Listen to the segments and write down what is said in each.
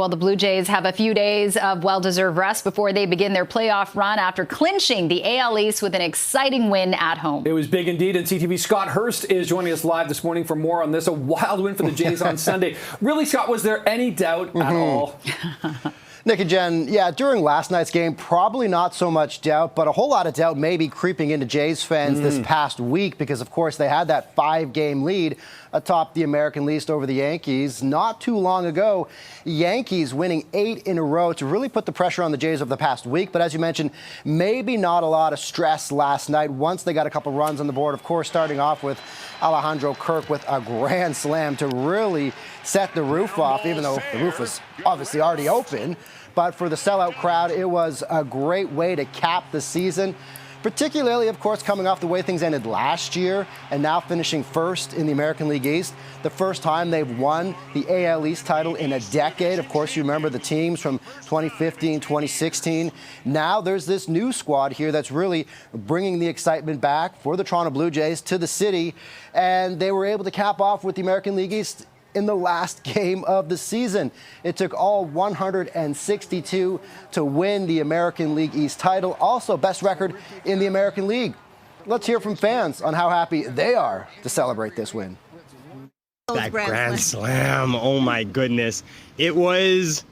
Well, the Blue Jays have a few days of well-deserved rest before they begin their playoff run after clinching the AL East with an exciting win at home. It was big indeed, and CTV's Scott Hurst is joining us live this morning for more on this. A wild win for the Jays on Sunday. Really, Scott, was there any doubt at all? Nick and Jen, yeah, during last night's game, probably not so much doubt, but a whole lot of doubt maybe creeping into Jays fans this past week because, of course, they had that 5-game lead atop the American Least over the Yankees not too long ago. Yankees winning 8 in a row to really put the pressure on the Jays over the past week. But as you mentioned, maybe not a lot of stress last night once they got a couple runs on the board. Of course, starting off with Alejandro Kirk with a grand slam to really set the roof off, even though the roof was obviously already open. But for the sellout crowd, it was a great way to cap the season, particularly, of course, coming off the way things ended last year and now finishing first in the American League East. The first time they've won the AL East title in a decade. Of course, you remember the teams from 2015, 2016. Now there's this new squad here that's really bringing the excitement back for the Toronto Blue Jays to the city. And they were able to cap off with the American League East in the last game of the season. It took all 162 to win the American League East title. Also, best record in the American League. Let's hear from fans on how happy they are to celebrate this win. That grand slam, oh my goodness. It was,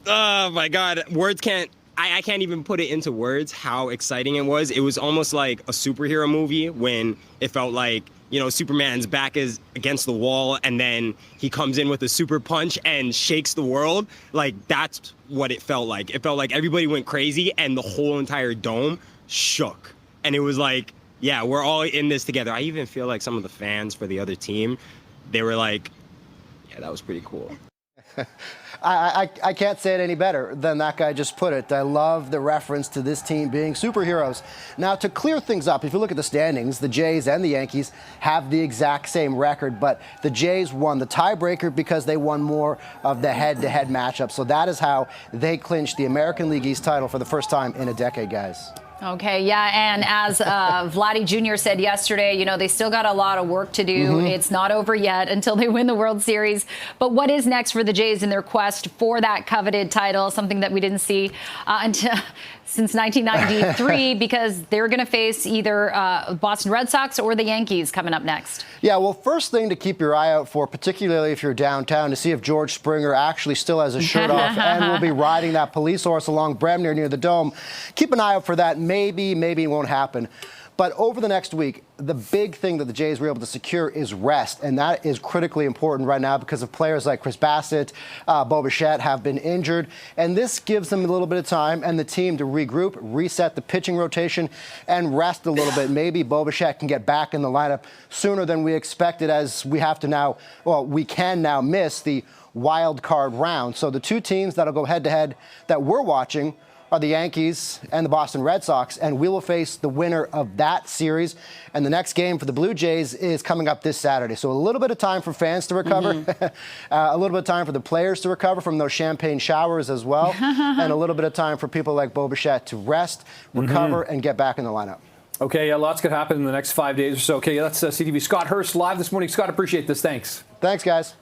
oh my God, words can't, I can't even put it into words how exciting it was. It was almost like a superhero movie when it felt like, you know, Superman's back is against the wall and then he comes in with a super punch and shakes the world. Like, that's what it felt like. It felt like everybody went crazy and the whole entire dome shook. And it was like, yeah, we're all in this together. I even feel like some of the fans for the other team, they were like, yeah, that was pretty cool. I can't say it any better than that guy just put it. I love the reference to this team being superheroes. Now, to clear things up, if you look at the standings, the Jays and the Yankees have the exact same record, but the Jays won the tiebreaker because they won more of the head-to-head matchup. So that is how they clinched the American League East title for the first time in a decade, guys. Okay, yeah, and as Vladdy Jr. said yesterday, you know, they still got a lot of work to do. It's not over yet until they win the World Series. But what is next for the Jays in their quest for that coveted title, something that we didn't see until since 1993, because they're going to face either Boston Red Sox or the Yankees coming up next. Yeah, well, first thing to keep your eye out for, particularly if you're downtown, to see if George Springer actually still has his shirt off and will be riding that police horse along Bremner near the Dome. Keep an eye out for that. Maybe it won't happen. But over the next week, the big thing that the Jays were able to secure is rest, and that is critically important right now because of players like Chris Bassett, Bo Bichette have been injured, and this gives them a little bit of time and the team to regroup, reset the pitching rotation, and rest a little bit. Maybe Bo Bichette can get back in the lineup sooner than we expected, as we have to now, well, we can now miss the wild card round. So the two teams that'll go head-to-head that we're watching are the Yankees and the Boston Red Sox, and we will face the winner of that series. And the next game for the Blue Jays is coming up this Saturday. So a little bit of time for fans to recover, a little bit of time for the players to recover from those champagne showers as well, and a little bit of time for people like Bo Bichette to rest, recover, and get back in the lineup. Okay, yeah, lots could happen in the next 5 days or so. Okay, that's CTV Scott Hurst live this morning. Scott, appreciate this. Thanks. Thanks, guys.